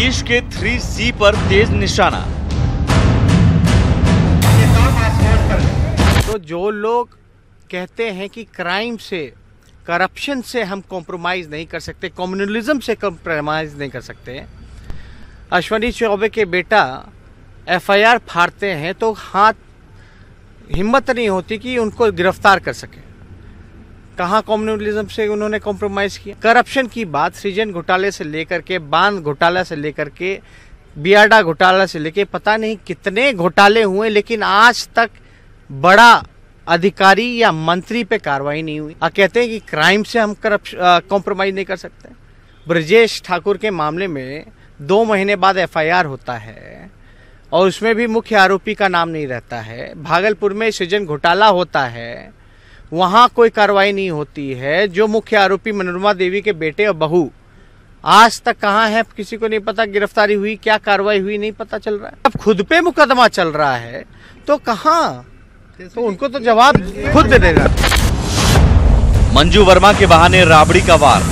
नीतीश के 3C पर तेज निशाना। तो जो लोग कहते हैं कि क्राइम से, करप्शन से हम कॉम्प्रोमाइज़ नहीं कर सकते, कम्युनलिज्म से कॉम्प्रोमाइज़ नहीं कर सकते, अश्विनी चौबे के बेटा FIR फाड़ते हैं तो हिम्मत नहीं होती कि उनको गिरफ्तार कर सके। कहाँ कम्युनलिज्म से उन्होंने कॉम्प्रोमाइज़ किया? करप्शन की बात सृजन घोटाले से लेकर के, बांध घोटाला से लेकर के, बियाडा घोटाला से लेकर पता नहीं कितने घोटाले हुए, लेकिन आज तक बड़ा अधिकारी या मंत्री पे कार्रवाई नहीं हुई। कहते हैं कि क्राइम से हम कॉम्प्रोमाइज़ नहीं कर सकते। ब्रजेश ठाकुर के मामले में 2 महीने बाद FIR होता है और उसमें भी मुख्य आरोपी का नाम नहीं रहता है। भागलपुर में सृजन घोटाला होता है, वहाँ कोई कार्रवाई नहीं होती है। जो मुख्य आरोपी मनोरमा देवी के बेटे और बहू आज तक कहाँ है किसी को नहीं पता। गिरफ्तारी हुई, क्या कार्रवाई हुई, नहीं पता चल रहा है। अब खुद पे मुकदमा चल रहा है तो कहाँ, तो उनको तो जवाब खुद दे देना। मंजू वर्मा के बहाने राबड़ी का वार।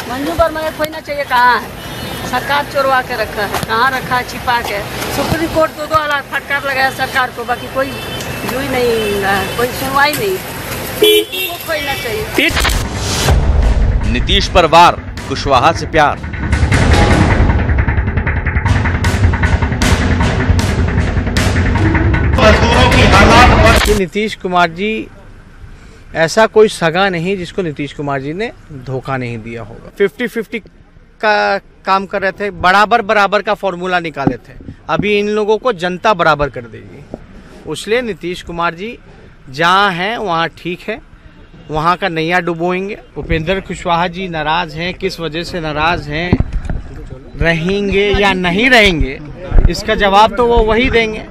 मंजू वर्मा को खोजना चाहिए। कहाँ है? सरकार चोरवा के रखा है। कहाँ रखा है? छिपा के। सुप्रीम कोर्ट 2 अलग फटकार लगाया सरकार को, बाकी कोई जुई नहीं, कोई सुनवाई नहीं। वो खोजना चाहिए। नीतीश पर वार, कुशवाहा से प्यार। कि नीतीश कुमार जी ऐसा कोई सगा नहीं जिसको नीतीश कुमार जी ने धोखा नहीं दिया होगा। 50-50 का काम कर रहे थे, बराबर का फॉर्मूला निकाले थे। अभी इन लोगों को जनता बराबर कर देगी, इसलिए नीतीश कुमार जी जहाँ हैं वहाँ ठीक है, वहाँ का नैया डुबोएंगे। उपेंद्र कुशवाहा जी नाराज हैं, किस वजह से नाराज हैं, रहेंगे या नहीं रहेंगे, इसका जवाब तो वो वही देंगे।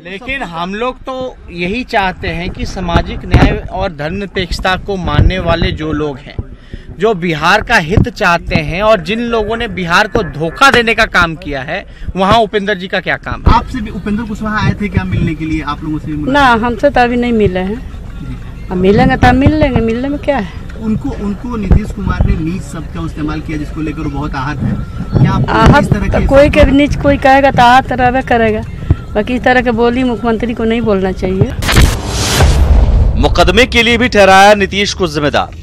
लेकिन हम लोग तो यही चाहते हैं कि सामाजिक न्याय और धर्मनिरपेक्षता को मानने वाले जो लोग हैं, जो बिहार का हित चाहते हैं, और जिन लोगों ने बिहार को धोखा देने का काम किया है, वहाँ उपेंद्र जी का क्या काम है? आपसे भी उपेंद्र कुशवाहा आए थे क्या मिलने के लिए? आप लोगों से ना, हमसे तो अभी नहीं मिले हैं। अब मिलेंगे तब मिल लेंगे, मिलने में क्या है। उनको नीतीश कुमार ने नीच शब्द का इस्तेमाल किया, जिसको लेकर बहुत आहत है। क्या आहत तो कोई के नीच कोई कहेगा तो आहत रहबे करेगा, बाकी इस तरह के बोली मुख्यमंत्री को नहीं बोलना चाहिए। मुकदमे के लिए भी ठहराया नीतीश को जिम्मेदार।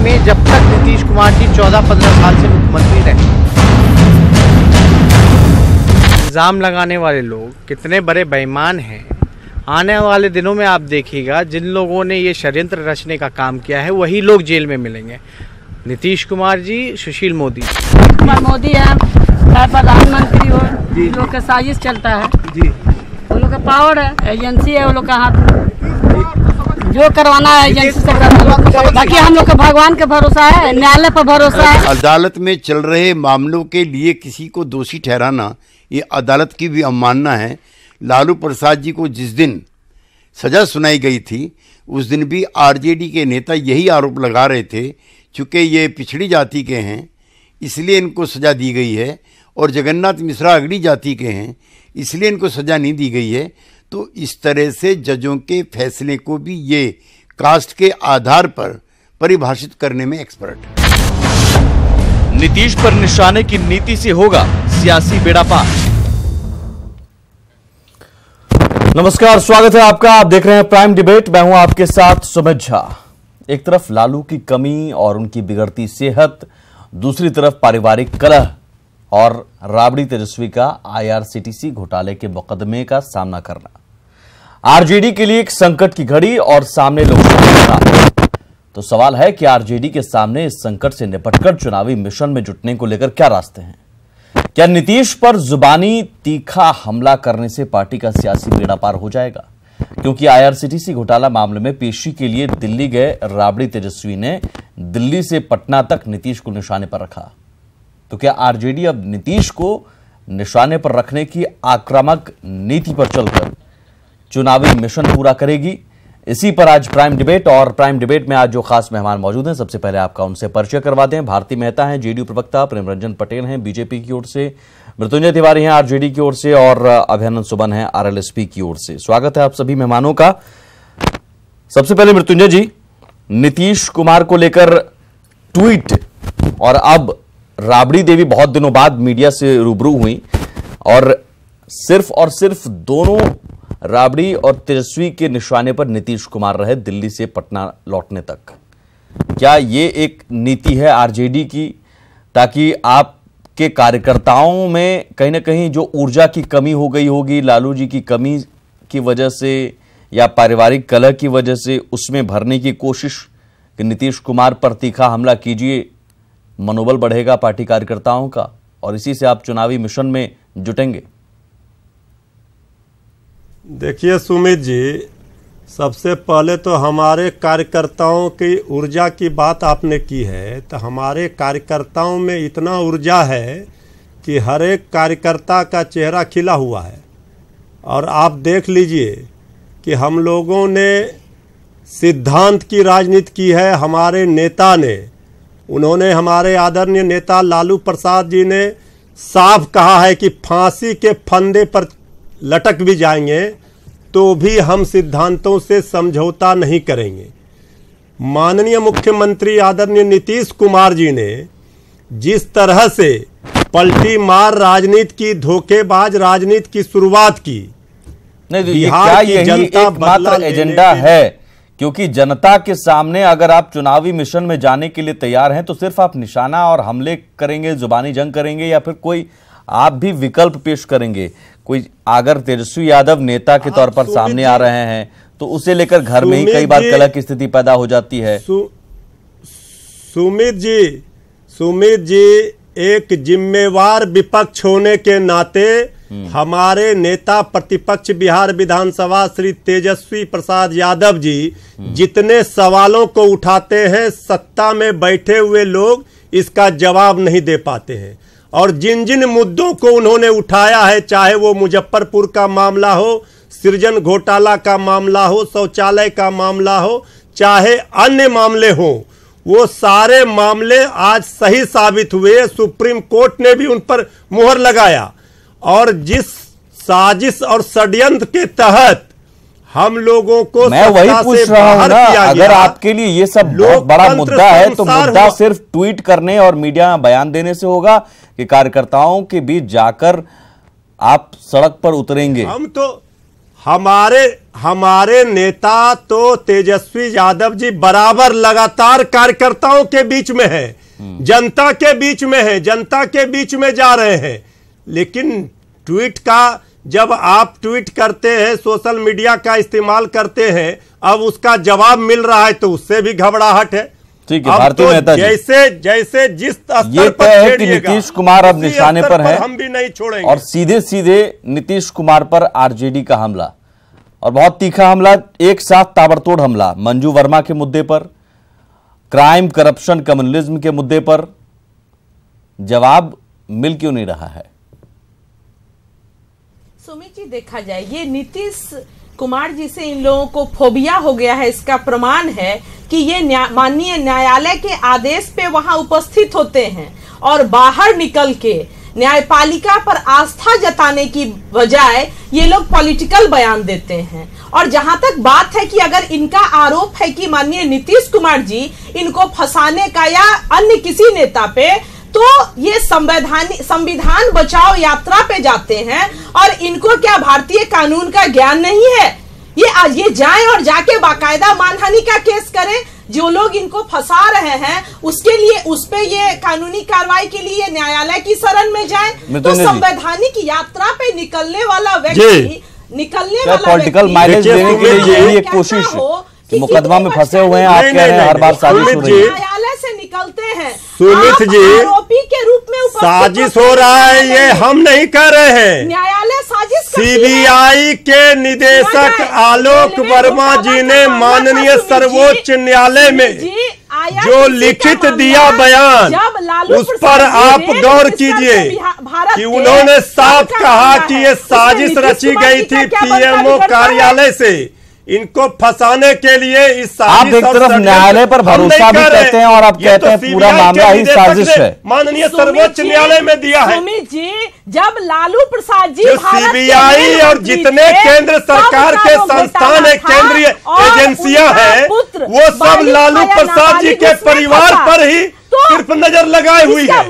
में जब तक नीतीश कुमार जी 14-15 साल से मुख्यमंत्री रहे, इल्जाम लगाने वाले लोग कितने बड़े बेईमान हैं। आने वाले दिनों में आप देखिएगा, जिन लोगों ने ये षड्यंत्र रचने का काम किया है वही लोग जेल में मिलेंगे। नीतीश कुमार जी, सुशील मोदी है, चाहे प्रधानमंत्री हो, लोग का साजिश चलता है जी। उन लोग का पावर है, एजेंसी है, वो लोग का हाथ, जो करवाना है एजेंसी से करवाना। बाकी हम लोग का भगवान का भरोसा है, न्यायालय पर भरोसा है। अदालत में चल रहे मामलों के लिए किसी को दोषी ठहराना ये अदालत की भी अवमानना है। लालू प्रसाद जी को जिस दिन सजा सुनाई गई थी, उस दिन भी RJD के नेता यही आरोप लगा रहे थे, चूँकि ये पिछड़ी जाति के हैं इसलिए इनको सजा दी गई है, और जगन्नाथ मिश्रा अगड़ी जाति के हैं इसलिए इनको सजा नहीं दी गई है। तो इस तरह से जजों के फैसले को भी ये कास्ट के आधार पर परिभाषित करने में एक्सपर्ट है। नीतीश पर निशाने की नीति से होगा सियासी बेड़ा पार। नमस्कार, स्वागत है आपका। आप देख रहे हैं प्राइम डिबेट। मैं हूं आपके साथ सुमित झा। एक तरफ लालू की कमी और उनकी बिगड़ती सेहत, दूसरी तरफ पारिवारिक कलह और राबड़ी तेजस्वी का IRCTC घोटाले के मुकदमे का सामना करना। RJD के लिए एक संकट की घड़ी और सामने लोकसभा चुनाव। तो सवाल है कि RJD के सामने इस संकट से निपटकर चुनावी मिशन में जुटने को लेकर क्या रास्ते हैं? क्या नीतीश पर जुबानी तीखा हमला करने से पार्टी का सियासी बेड़ा पार हो जाएगा? क्योंकि IRCTC घोटाला मामले में पेशी के लिए दिल्ली गए राबड़ी तेजस्वी ने दिल्ली से पटना तक नीतीश को निशाने पर रखा। तो क्या RJD अब नीतीश को निशाने पर रखने की आक्रामक नीति पर चलकर चुनावी मिशन पूरा करेगी? इसी पर आज प्राइम डिबेट, और प्राइम डिबेट में आज जो खास मेहमान मौजूद हैं, सबसे पहले आपका उनसे परिचय करवा दें। भारती मेहता हैं, जेडीयू प्रवक्ता, प्रेमरंजन पटेल हैं बीजेपी की ओर से, मृत्युंजय तिवारी हैं आरजेडी की ओर से, और अभिनंदन सुमन हैं आरएलएसपी की ओर से। स्वागत है आप सभी मेहमानों का। सबसे पहले मृत्युंजय जी, नीतीश कुमार को लेकर ट्वीट, और अब राबड़ी देवी बहुत दिनों बाद मीडिया से रूबरू हुई, और सिर्फ दोनों राबड़ी और तेजस्वी के निशाने पर नीतीश कुमार रहे दिल्ली से पटना लौटने तक। क्या ये एक नीति है आरजेडी की, ताकि आपके कार्यकर्ताओं में कहीं ना कहीं जो ऊर्जा की कमी हो गई होगी लालू जी की कमी की वजह से या पारिवारिक कलह की वजह से, उसमें भरने की कोशिश कि नीतीश कुमार पर तीखा हमला कीजिए, मनोबल बढ़ेगा पार्टी कार्यकर्ताओं का, और इसी से आप चुनावी मिशन में जुटेंगे? देखिए सुमित जी, सबसे पहले तो हमारे कार्यकर्ताओं की ऊर्जा की बात आपने की है, तो हमारे कार्यकर्ताओं में इतना ऊर्जा है कि हर एक कार्यकर्ता का चेहरा खिला हुआ है। और आप देख लीजिए कि हम लोगों ने सिद्धांत की राजनीति की है। हमारे नेता ने, उन्होंने, हमारे आदरणीय नेता लालू प्रसाद जी ने साफ कहा है कि फांसी के फंदे पर लटक भी जाएंगे तो भी हम सिद्धांतों से समझौता नहीं करेंगे। माननीय मुख्यमंत्री आदरणीय नीतीश कुमार जी ने जिस तरह से पलटी मार राजनीति की, धोखेबाज राजनीति की शुरुआत की, बिहार की जनता एकमात्र एजेंडा है, क्योंकि जनता के सामने अगर आप चुनावी मिशन में जाने के लिए तैयार हैं तो सिर्फ आप निशाना और हमले करेंगे, जुबानी जंग करेंगे, या फिर कोई आप भी विकल्प पेश करेंगे? कोई अगर तेजस्वी यादव नेता के तौर पर सामने आ रहे हैं तो उसे लेकर घर में ही कई बार कलह की स्थिति पैदा हो जाती है। सुमित जी, एक जिम्मेवार विपक्ष होने के नाते हमारे नेता प्रतिपक्ष बिहार विधानसभा श्री तेजस्वी प्रसाद यादव जी जितने सवालों को उठाते हैं, सत्ता में बैठे हुए लोग इसका जवाब नहीं दे पाते हैं। और जिन जिन मुद्दों को उन्होंने उठाया है, चाहे वो मुजफ्फरपुर का मामला हो, सृजन घोटाला का मामला हो, शौचालय का मामला हो, चाहे अन्य मामले हो, वो सारे मामले आज सही साबित हुए। सुप्रीम कोर्ट ने भी उन पर मुहर लगाया। और जिस साजिश और षड्यंत्र के तहत हम लोगों को, मैं वही पूछ रहा हूं ना, अगर आपके लिए ये सब बहुत बड़ा मुद्दा है तो मुद्दा सिर्फ ट्वीट करने और मीडिया में बयान देने से होगा कि कार्यकर्ताओं के बीच जाकर आप सड़क पर उतरेंगे? हम तो हमारे नेता तो तेजस्वी यादव जी बराबर लगातार कार्यकर्ताओं के बीच में है, जनता के बीच में है, जनता के बीच में जा रहे हैं। लेकिन ट्वीट का, जब आप ट्वीट करते हैं, सोशल मीडिया का इस्तेमाल करते हैं, अब उसका जवाब मिल रहा है तो उससे भी घबराहट है। ठीक है भारती मेहता जी, जैसे जिस ये तय है कि नीतीश कुमार अब निशाने पर है, हम भी नहीं छोड़ेंगे। और सीधे सीधे नीतीश कुमार पर आरजेडी का हमला, और बहुत तीखा हमला, एक साथ ताबड़तोड़ हमला, मंजू वर्मा के मुद्दे पर, क्राइम, करप्शन, कम्युनलिज्म के मुद्दे पर जवाब मिल क्यों नहीं रहा है? सुमित जी, देखा जाए ये नीतीश कुमार जी से इन लोगों को फोबिया हो गया है, इसका प्रमाण है कि ये माननीय न्यायालय के आदेश पे वहां उपस्थित होते हैं और बाहर निकल के न्यायपालिका पर आस्था जताने की बजाय ये लोग पॉलिटिकल बयान देते हैं। और जहां तक बात है कि अगर इनका आरोप है कि माननीय नीतीश कुमार जी इनको फंसाने का या अन्य किसी नेता पे, तो ये संविधान बचाओ यात्रा पे जाते हैं। और इनको क्या भारतीय कानून का ज्ञान नहीं है? ये जाएं और जाके बाकायदा मानहानि का केस करें। जो लोग इनको फंसा रहे हैं उसके लिए, उस पे ये कानूनी कार्रवाई के लिए न्यायालय की शरण में जाएं। तो संवैधानिक यात्रा पे निकलने वाला व्यक्ति, पॉलिटिकल माइलेज देने के लिए यही एक कोशिश है। मुकदमा में फंसे हुए हैं, आप कह रहे हैं हर बार साजिश हो रही है। न्यायालय से निकलते हैं, सुमित जी, आरोपी के रूप में साजिश हो रहा है, ये हम नहीं कर रहे हैं। न्यायालय साजिश सीबीआई के निदेशक आलोक वर्मा जी ने माननीय सर्वोच्च न्यायालय में जो लिखित दिया बयान, उस पर आप गौर कीजिए कि उन्होंने साफ कहा कि ये साजिश रची गई थी पीएमओ कार्यालय से। इनको फंसाने के लिए इस आप एक तरफ न्यायालय पर भरोसा भी करते हैं और आप कहते हैं पूरा मामला ही साजिश है। माननीय सर्वोच्च न्यायालय में दिया है। सुमित जी, जब लालू प्रसाद जी सीबीआई और जितने केंद्र सरकार के संस्थान है, केंद्रीय एजेंसियां हैं, वो सब लालू प्रसाद जी के परिवार पर ही सिर्फ नजर लगाए हुई है।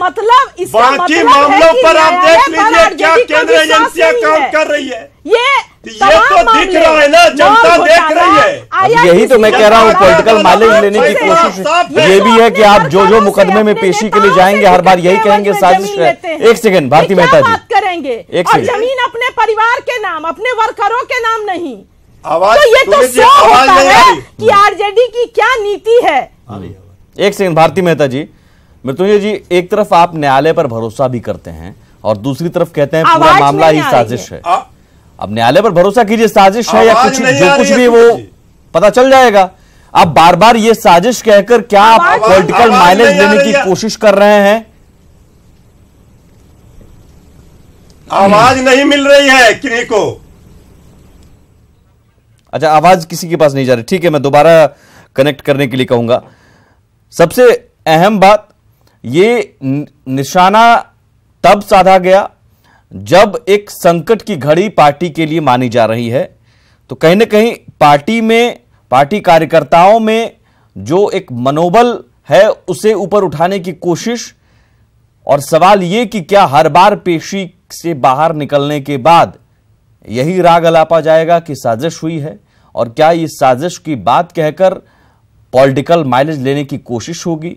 बाकी मामलों पर आप देख लीजिए क्या केंद्र एजेंसियां काम कर रही है। ये तो दिख रहा है ना, जनता देख रही है। यही तो मैं कह रहा हूँ, पॉलिटिकल माइलेज लेने की कोशिश ये भी है कि आप जो मुकदमे में पेशी के लिए जाएंगे हर बार यही कहेंगे साजिश है। एक सेकंड भारती मेहता जी, करेंगे और जमीन अपने परिवार के नाम, अपने वर्करों के नाम नहीं। आवाज तो ये तो शो होता है कि आरजेडी की क्या नीति है। एक सेकंड भारती मेहता जी, मृत्युंजय जी, एक तरफ आप न्यायालय पर भरोसा भी करते हैं और दूसरी तरफ कहते हैं पूरा मामला ही साजिश है। अब न्यायालय पर भरोसा कीजिए, साजिश है या कुछ जो कुछ भी वो पता चल जाएगा। आप बार बार ये साजिश कहकर क्या आप पॉलिटिकल माइलेज लेने की कोशिश कर रहे हैं? आवाज नहीं मिल रही है किसी को। अच्छा, आवाज किसी के पास नहीं जा रही, ठीक है, मैं दोबारा कनेक्ट करने के लिए कहूंगा। सबसे अहम बात, ये निशाना तब साधा गया जब एक संकट की घड़ी पार्टी के लिए मानी जा रही है। तो कहीं ना कहीं पार्टी में, पार्टी कार्यकर्ताओं में जो एक मनोबल है उसे ऊपर उठाने की कोशिश, और सवाल ये कि क्या हर बार पेशी से बाहर निकलने के बाद यही राग अलापा जाएगा कि साजिश हुई है, और क्या ये साजिश की बात कहकर पॉलिटिकल माइलेज लेने की कोशिश होगी,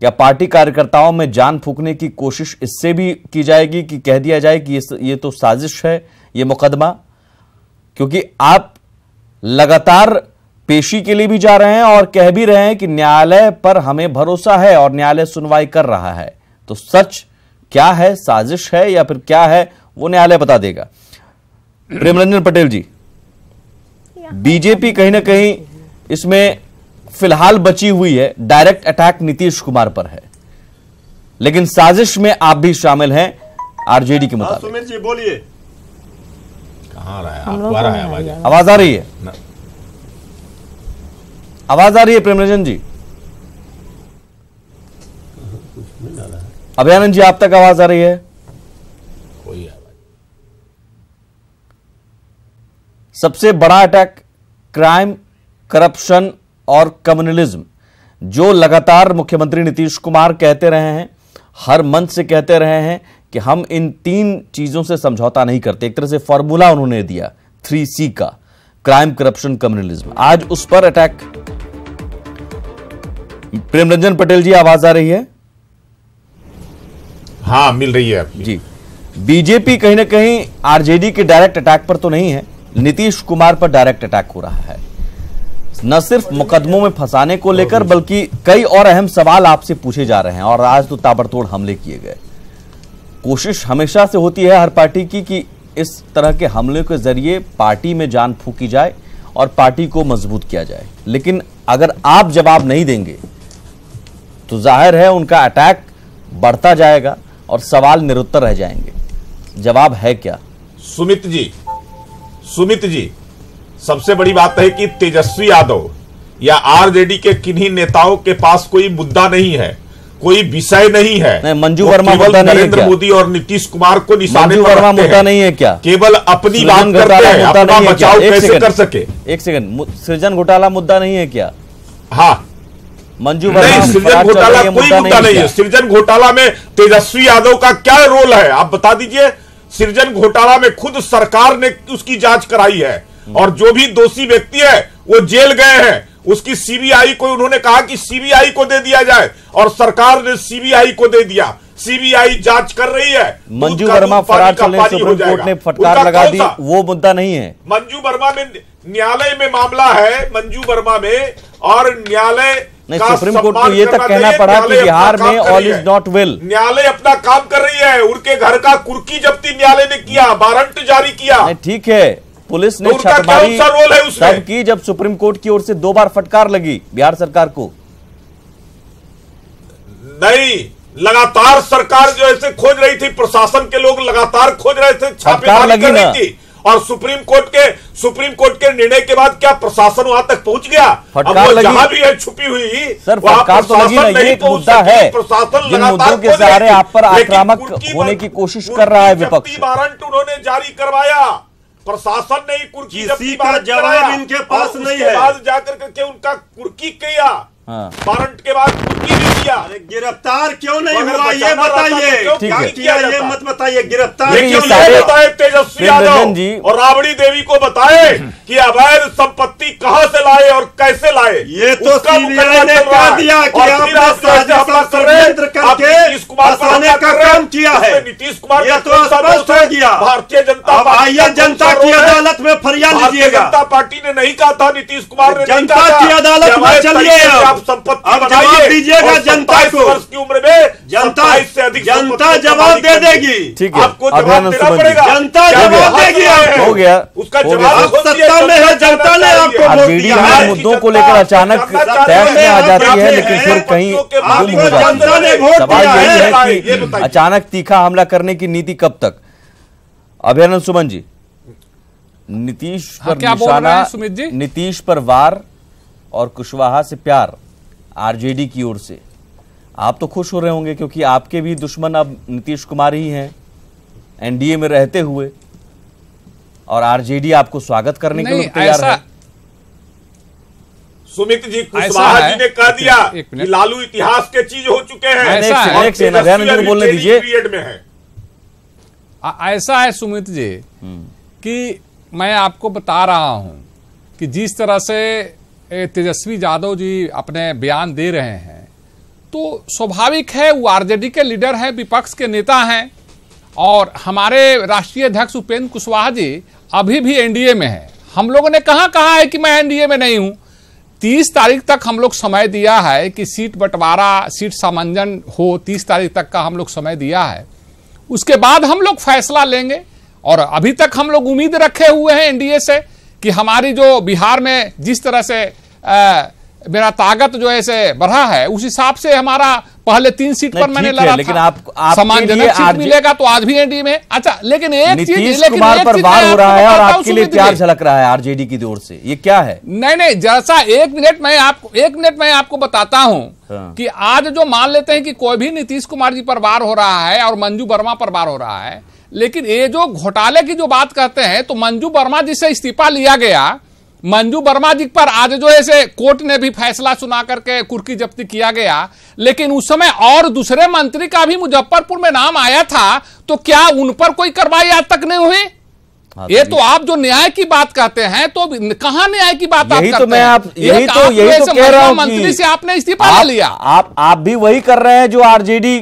या पार्टी कार्यकर्ताओं में जान फूंकने की कोशिश इससे भी की जाएगी कि कह दिया जाए कि ये तो साजिश है ये मुकदमा। क्योंकि आप लगातार पेशी के लिए भी जा रहे हैं और कह भी रहे हैं कि न्यायालय पर हमें भरोसा है और न्यायालय सुनवाई कर रहा है। तो सच क्या है, साजिश है या फिर क्या है, वो न्यायालय बता देगा। प्रेमरंजन पटेल जी, बीजेपी कहीं ना कहीं इसमें फिलहाल बची हुई है, डायरेक्ट अटैक नीतीश कुमार पर है, लेकिन साजिश में आप भी शामिल हैं आरजेडी के मुताबिक। सुमित जी बोलिए। कहां रहा है? आपको आ रहा है आवाज? आवाज आ रही है? आवाज आ रही है प्रेमरंजन जी? अभयानंद जी, आप तक आवाज आ रही है? कोई आवाज। सबसे बड़ा अटैक क्राइम, करप्शन और कम्युनलिज्म, जो लगातार मुख्यमंत्री नीतीश कुमार कहते रहे हैं, हर मंच से कहते रहे हैं कि हम इन 3 चीजों से समझौता नहीं करते। एक तरह से फॉर्मूला उन्होंने दिया 3C का, क्राइम, करप्शन, कम्युनलिज्म। आज उस पर अटैक। प्रेमरंजन पटेल जी, आवाज आ रही है? हाँ, मिल रही है जी। बीजेपी कहीं ना कहीं आरजेडी के डायरेक्ट अटैक पर तो नहीं है, नीतीश कुमार पर डायरेक्ट अटैक हो रहा है। न सिर्फ मुकदमों में फंसाने को लेकर बल्कि कई और अहम सवाल आपसे पूछे जा रहे हैं, और आज तो ताबड़तोड़ हमले किए गए। कोशिश हमेशा से होती है हर पार्टी की कि इस तरह के हमले के जरिए पार्टी में जान फूंकी जाए और पार्टी को मजबूत किया जाए, लेकिन अगर आप जवाब नहीं देंगे तो जाहिर है उनका अटैक बढ़ता जाएगा और सवाल निरुत्तर रह जाएंगे। जवाब है क्या? सुमित जी, सबसे बड़ी बात है कि तेजस्वी यादव या आरजेडी के किन्हीं नेताओं के पास कोई मुद्दा नहीं है, कोई विषय नहीं है। मंजू वर्मा मुद्दा नहीं है क्या? नरेंद्र मोदी और नीतीश कुमार को निशाने मंजू वर्मा मुद्दा नहीं है क्या? केवल अपनी बात करते हैं, अपना बचाव कैसे कर सके। एक सेकंड, सृजन घोटाला मुद्दा नहीं है क्या? हाँ, मंजू नहीं, सृजन घोटाला कोई मुद्दा नहीं है। सृजन घोटाला में तेजस्वी यादव का क्या रोल है, आप बता दीजिए। सृजन घोटाला में खुद सरकार ने उसकी जांच कराई है, और जो भी दोषी व्यक्ति है वो जेल गए हैं। उसकी सीबीआई को उन्होंने कहा कि सीबीआई को दे दिया जाए, और सरकार ने सीबीआई को दे दिया। सीबीआई जांच कर रही है। मंजू वर्मा फरार चलने सुप्रीम कोर्ट ने फटकार लगा दी, वो मुद्दा नहीं है। मंजू वर्मा में न्यायालय में मामला है, मंजू वर्मा में, और न्यायालय नहीं, सुप्रीम कोर्ट को ये तक कहना पड़ा कि बिहार में ऑल इज नॉट वेल। न्यायालय अपना काम कर रही है। उनके घर का कुर्की जब्ती न्यायालय ने किया, वारंट जारी किया। ठीक है, पुलिस ने छापेमारी तब की जब सुप्रीम कोर्ट की ओर से 2 बार फटकार लगी बिहार सरकार को। नहीं, लगातार सरकार जो ऐसे खोज रही थी, प्रशासन के लोग लगातार खोज रहे थे, छापेमारी कर रही थी, और सुप्रीम कोर्ट के निर्णय के बाद क्या प्रशासन वहां तक पहुंच गया? अब वो जहां भी है छुपी हुई सर, फटकार तो लगी नहीं, एक मुद्दा है जिन मुद्दों के सहारे आप पर आक्रामक होने की कोशिश कर रहा है विपक्ष। वारंट उन्होंने जारी करवाया, प्रशासन ने कुर्की किसी का जवाब इनके पास नहीं है। बाद जाकर करके उनका कुर्की किया, वारंट के बाद कुर्की भी किया। गिरफ्तार क्यों नहीं हुआ ये बताइए, क्या किया ये मत बताइए। गिरफ्तार क्यों नहीं बताए तेजस्वी यादव और राबड़ी देवी को बताए कि अवैध संपत्ति कहां से लाए और कैसे लाए? ये तो सीबीआई ने कह दिया कि आपने षड्यंत्र करके फंसाने का काम किया है। नीतीश कुमार ये तो स्पष्ट हो गया। भारतीय जनता पार्टी, आइए जनता की अदालत में फरियाद लीजिएगा। जनता पार्टी ने नहीं कहा था, नीतीश कुमार ने जनता की अदालत में चलिए, आप संपत्ति अब जवाब दीजिएगा जनता को। वर्ष की उम्र में जनता से अधिक जनता जवाब दे देगी। ठीक है, आपको जवाब देना पड़ेगा। जनता जवाब देगी। हो गया, उसका जवाब सत्ता में है, जनता ने आपको वोट दिया है। मुद्दों को लेकर अचानक तहस में आ जाती है, लेकिन फिर कहीं गुम हो जाती है। सवाल यही है कि अचानक तीखा हमला करने की नीति कब तक? अभिनंदन सुमन जी, नीतीश पर निशाना, नीतीश पर वार और कुशवाहा से प्यार आरजेडी की ओर से। आप तो खुश हो रहे होंगे क्योंकि आपके भी दुश्मन अब नीतीश कुमार ही हैं एनडीए में रहते हुए, और आरजेडी आपको स्वागत करने के लिए तैयार है। सुमित जी, कुशवाहा जी ने कह दिया कि लालू इतिहास के चीज हो चुके हैं। एक बोलने दीजिए। ऐसा है सुमित जी कि मैं आपको बता रहा हूं कि जिस तरह से तेजस्वी यादव जी अपने बयान दे रहे हैं, तो स्वाभाविक है वो आरजेडी के लीडर हैं, विपक्ष के नेता हैं, और हमारे राष्ट्रीय अध्यक्ष उपेंद्र कुशवाहा जी अभी भी एनडीए में हैं। हम लोगों ने कहाँ कहा है कि मैं एनडीए में नहीं हूं। 30 तारीख तक हम लोग समय दिया है कि सीट बंटवारा, सीट सामंजन हो, 30 तारीख तक का हम लोग समय दिया है। उसके बाद हम लोग फैसला लेंगे, और अभी तक हम लोग उम्मीद रखे हुए हैं एनडीए से कि हमारी जो बिहार में जिस तरह से मेरा ताकत जो है बढ़ा है, उस हिसाब से हमारा पहले 3 सीट पर मैंने लड़ा था, लेकिन आप सम्मानजनक सीट मिलेगा तो आज भी एनडीए में। अच्छा, लेकिन एक चीज, नीतीश कुमार पर वार हो रहा है और आपके लिए प्यार झलक रहा है आरजेडी की ओर से, ये क्या है? नहीं, जैसा एक मिनट मैं आपको बताता हूं कि आज जो मान लेते हैं कि कोई भी नीतीश कुमार जी पर वार हो रहा है और मंजू वर्मा पर वार हो रहा है, लेकिन ये जो घोटाले की जो बात करते हैं, तो मंजू वर्मा जी से इस्तीफा लिया गया, मंजू वर्मा जी पर आज जो है कोर्ट ने भी फैसला सुना करके कुर्की जब्ती किया गया, लेकिन उस समय और दूसरे मंत्री का भी मुजफ्फरपुर में नाम आया था, तो क्या उन पर कोई कार्रवाई आज तक नहीं हुई? ये तो आप जो न्याय की बात कहते हैं, तो कहां न्याय की बात आप करते हैं? यही तो कह रहा हूं, मंत्री से आपने इस्तीफा ले लिया। आप भी वही कर रहे हैं जो आरजेडी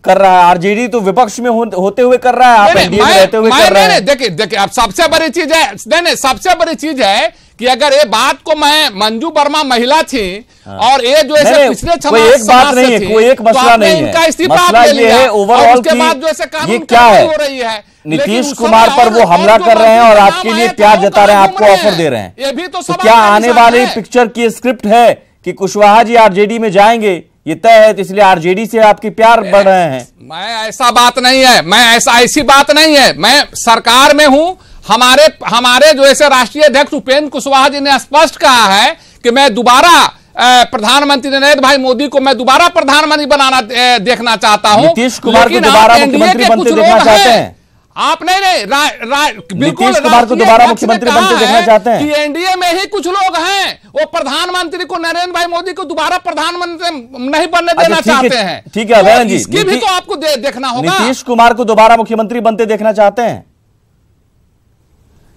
कर रहा है। आरजेडी तो विपक्ष में होते हुए कर रहा है, आप एनडीए में रहते हुए कर रहे हैं। देखिए अब सबसे बड़ी चीज है, नहीं, सबसे बड़ी चीज है कि अगर ये बात को मैं, मंजू वर्मा महिला थी और ये जो है पिछले कोई एक बात नहीं है, कोई एक मसला नहीं है, इनका इस्तीफा मसला ये है ओवरऑल के बाद जो है ये क्या है, नीतीश कुमार पर वो हमला कर रहे हैं और आपके लिए प्यार जता रहे हैं, आपको ऑफर दे रहे हैं। ये भी तो क्या आने वाली पिक्चर की स्क्रिप्ट है कि कुशवाहा जी आरजेडी में जाएंगे, ये तय है, तो इसलिए आरजेडी से आपके प्यार बढ़ रहे हैं? मैं ऐसा बात नहीं है, ऐसी बात नहीं है। मैं सरकार में हूं। हमारे जो ऐसे राष्ट्रीय अध्यक्ष उपेंद्र कुशवाहा जी ने स्पष्ट कहा है कि मैं दोबारा प्रधानमंत्री नरेंद्र भाई मोदी को मैं दोबारा प्रधानमंत्री बनाना देखना चाहता हूं। नीतीश कुमार को दोबारा मुख्यमंत्री बनते देखना चाहते हैं आप? नहीं, बिल्कुल नीतीश कुमार को दोबारा मुख्यमंत्री बनते देखना चाहते हैं कि एनडीए में ही कुछ लोग हैं वो प्रधानमंत्री को, नरेंद्र भाई मोदी को दोबारा प्रधानमंत्री नहीं बनने देना चाहते हैं। ठीक है अभय जी, इसकी भी तो आपको देखना होगा। नीतीश कुमार को दोबारा मुख्यमंत्री बनते देखना चाहते हैं?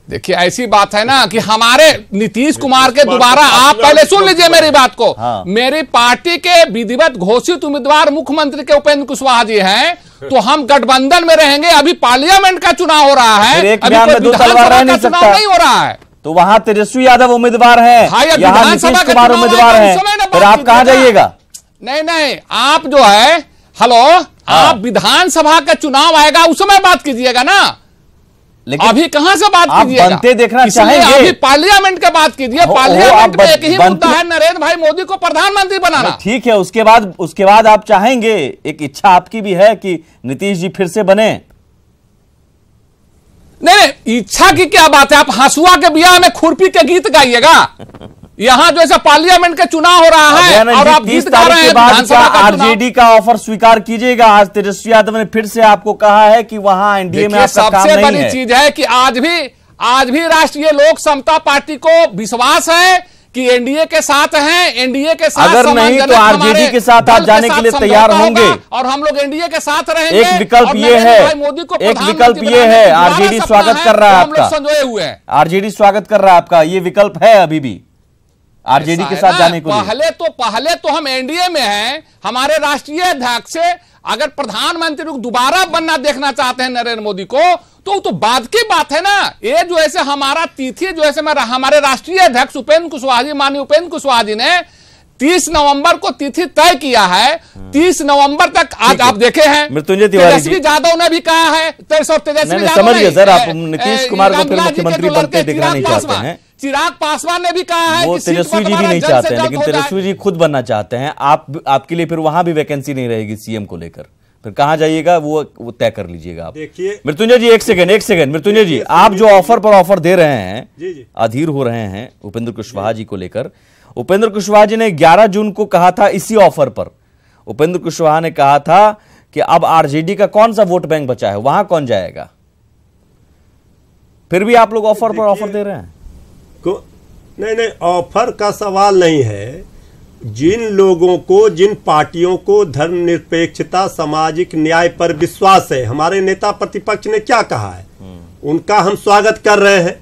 देखिए ऐसी बात है ना कि हमारे नीतीश कुमार के दोबारा, आप पहले सुन लीजिए मेरी बात को। हाँ। मेरी पार्टी के विधिवत घोषित उम्मीदवार मुख्यमंत्री के उपेंद्र कुशवाहा जी हैं, तो हम गठबंधन में रहेंगे। अभी पार्लियामेंट का चुनाव हो रहा है, अभी विधानसभा का चुनाव नहीं हो रहा है, तो वहां तेजस्वी यादव उम्मीदवार है, यहाँ नीतीश कुमार उम्मीदवार है, फिर आप कहां जाइएगा? नहीं, आप जो है, हेलो, आप विधानसभा का चुनाव आएगा उस समय बात कीजिएगा ना, लेकिन अभी कहां से बात कीजिएगा? बनते देखना चाहेंगे, अभी पार्लियामेंट की बात कीजिए। पार्लियामेंट में एक ही मुद्दा है, नरेंद्र भाई मोदी को प्रधानमंत्री बनाना। ठीक है, उसके बाद आप चाहेंगे, एक इच्छा आपकी भी है कि नीतीश जी फिर से बने? नहीं, इच्छा की क्या बात है? आप हंसुआ के ब्याह में खुरपी के गीत गाइएगा? यहाँ जो ऐसा पार्लियामेंट का चुनाव हो रहा है और आप गीत गा रहे हैं। आरजेडी का ऑफर स्वीकार कीजिएगा। आज तेजस्वी यादव ने फिर से आपको कहा है कि वहां एनडीए में आपका काम नहीं है। सबसे बड़ी चीज है कि आज भी राष्ट्रीय लोक समता पार्टी को विश्वास है कि एनडीए के साथ हैं, एनडीए के साथ अगर नहीं तो आरजेडी के साथ आप जाने के लिए तैयार होंगे और हम लोग एनडीए के साथ रहेंगे। एक विकल्प ये है, एक विकल्प ये है, आरजेडी स्वागत कर रहा है आपका, संजोए हुए हैं। आरजेडी स्वागत कर रहा है आपका, ये विकल्प है अभी भी आरजेडी के साथ जाने को लिए। पहले तो हम एनडीए में हैं। हमारे राष्ट्रीय अध्यक्ष अगर प्रधानमंत्री को दोबारा बनना देखना चाहते हैं नरेंद्र मोदी को, तो बाद की बात है ना। ये जो ऐसे हमारा तिथि जो ऐसे हमारे राष्ट्रीय अध्यक्ष उपेंद्र कुशवाहा जी, माननीय उपेंद्र कुशवाहा जी ने 30 नवंबर को तिथि तय किया है। 30 नवंबर तक आज आप देखे हैं मृत्युंजय तिवारी तेजस्वी यादव ने भी कहा है, तेजस्वी समझिए सर, आप नीतीश कुमार को फिर मुख्यमंत्री बनते देखना नहीं चाहते हैं। चिराग पासवान ने भी कहा है वो तेजस्वी जी भी नहीं चाहते हैं, लेकिन तेजस्वी जी खुद बनना चाहते हैं। आपके लिए फिर वहां भी वैकेंसी नहीं रहेगी सीएम को लेकर, फिर कहां जाइएगा वो तय कर लीजिएगा आप। देखिए मृत्युंजय जी एक सेकंड मृत्युंजय जी, आप जो ऑफर पर ऑफर दे रहे हैं, अधीर हो रहे हैं उपेंद्र कुशवाहा जी को लेकर। उपेंद्र कुशवाहा जी ने 11 जून को कहा था, इसी ऑफर पर उपेंद्र कुशवाहा ने कहा था कि अब आरजेडी का कौन सा वोट बैंक बचा है, वहां कौन जाएगा। फिर भी आप लोग ऑफर पर ऑफर दे रहे हैं। नहीं, ऑफर का सवाल नहीं है। जिन लोगों को, जिन पार्टियों को धर्मनिरपेक्षता, सामाजिक न्याय पर विश्वास है, हमारे नेता प्रतिपक्ष ने क्या कहा है, उनका हम स्वागत कर रहे हैं।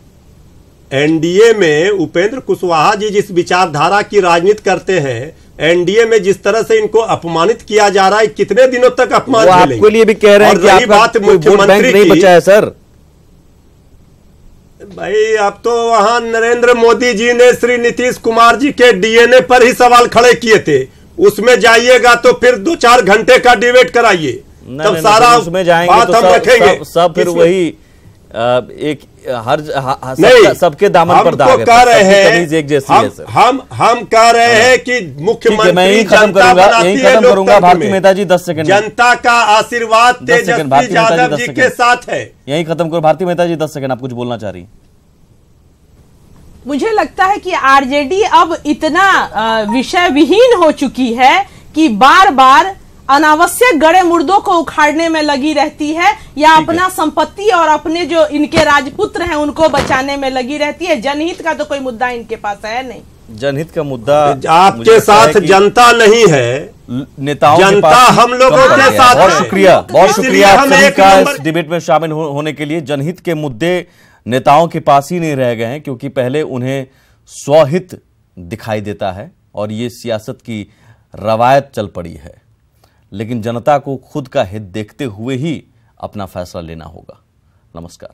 एनडीए में उपेंद्र कुशवाहा जी जिस विचारधारा की राजनीति करते हैं, एनडीए में जिस तरह से इनको अपमानित किया जा रहा है, कितने दिनों तक अपमान झेलेंगे? आपके लिए भी कह रहे हैं कि आपका बात कोई वोट बैंक नहीं बचा है सर। भाई अब तो वहां नरेंद्र मोदी जी ने श्री नीतीश कुमार जी के डीएनए पर ही सवाल खड़े किए थे। उसमें जाइएगा तो फिर 2-4 घंटे का डिबेट कराइए, तब सारा उसमें जाएंगे बात तो हम रखेंगे। सब फिर वही एक सबके दामन पर दाग है। कह रहे हैं एक जैसी है सर। हम कह रहे हैं कि मुख्यमंत्री खत्म करूंगा। भारती मेहता जी 10 सेकंड। जनता का आशीर्वाद तेजस्वी यादव जी के साथ है। यही खत्म करो। भारती मेहता जी 10 सेकंड, आप कुछ बोलना चाह रही। मुझे लगता है कि आरजेडी अब इतना विषय विहीन हो चुकी है कि बार बार अनावश्यक गड़े मुर्दों को उखाड़ने में लगी रहती है, या अपना संपत्ति और अपने जो इनके राजपुत्र हैं उनको बचाने में लगी रहती है। जनहित का तो कोई मुद्दा इनके पास है नहीं। जनहित का मुद्दा आपके साथ जनता नहीं है, नेताओं जनता हम लोगों के साथ। बहुत शुक्रिया आप सभी का इस डिबेट में शामिल होने के लिए। जनहित के मुद्दे नेताओं के पास ही नहीं रह गए हैं, क्योंकि पहले उन्हें स्वहित दिखाई देता है और ये सियासत की रवायत चल पड़ी है। लेकिन जनता को खुद का हित देखते हुए ही अपना फैसला लेना होगा। नमस्कार।